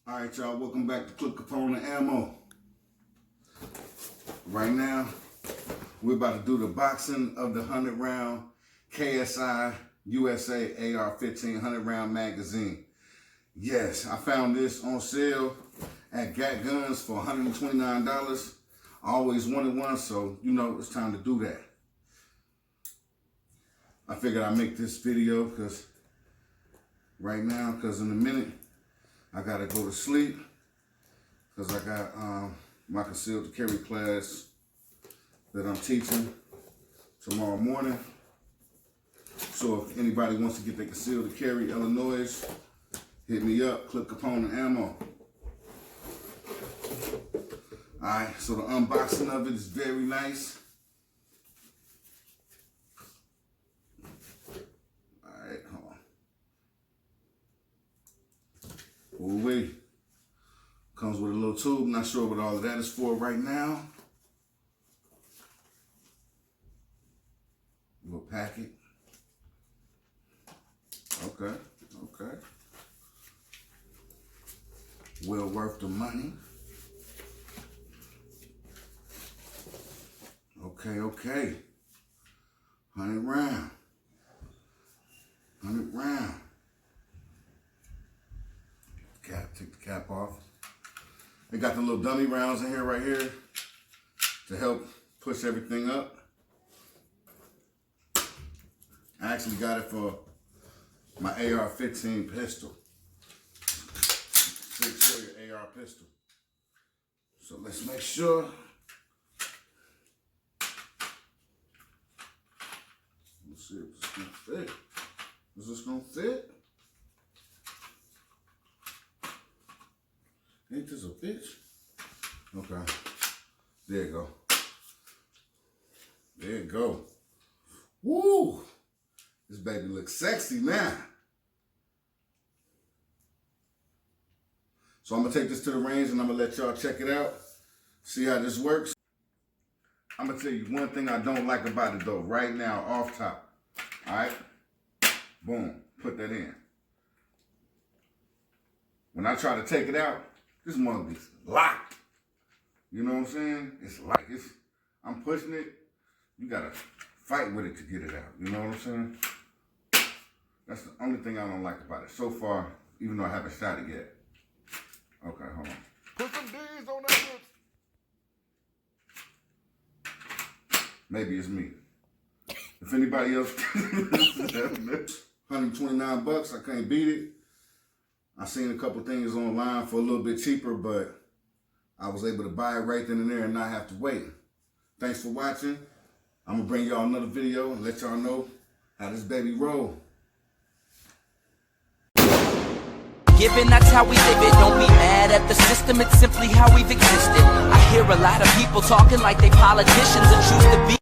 All right, y'all, welcome back to Clip Component Ammo. Right now, we're about to do the boxing of the 100-round KCI USA AR-15 100-round magazine. Yes, I found this on sale at Gat Guns for $129. I always wanted one, so you know it's time to do that. I figured I'd make this video because in a minute, I gotta go to sleep because I got my concealed carry class that I'm teaching tomorrow morning. So if anybody wants to get their concealed carry Illinois, hit me up, Clip Component Ammo. Alright, so the unboxing of it is very nice. Alright, hold on. Ooh-wee. Comes with a little tube. Not sure what all of that is for right now. Little packet. Okay. Well worth the money. Okay. 100 round. Take the cap off. They got the little dummy rounds in here right here to help push everything up. I actually got it for my AR-15 pistol. 6-shooter AR pistol. So let's make sure. Let's see if this is gonna fit. Is this gonna fit? Ain't this a bitch? Okay. There you go. Woo! This baby looks sexy now. So I'm gonna take this to the range and I'm gonna let y'all check it out. See how this works. I'm gonna tell you one thing I don't like about it though, right now, off top. All right? Boom, put that in. When I try to take it out, this mug is locked. You know what I'm saying? It's like I'm pushing it. You gotta fight with it to get it out. You know what I'm saying? That's the only thing I don't like about it so far, even though I haven't shot it yet. Okay, hold on. Put some D's on that lip. Maybe it's me. If anybody else, $129, I can't beat it. I seen a couple things online for a little bit cheaper, but I was able to buy it right then and there and not have to wait. Thanks for watching. I'm gonna bring y'all another video and let y'all know how this baby roll. Given that's how we live it, don't be mad at the system, it's simply how we've existed. I hear a lot of people talking like they politicians and choose to be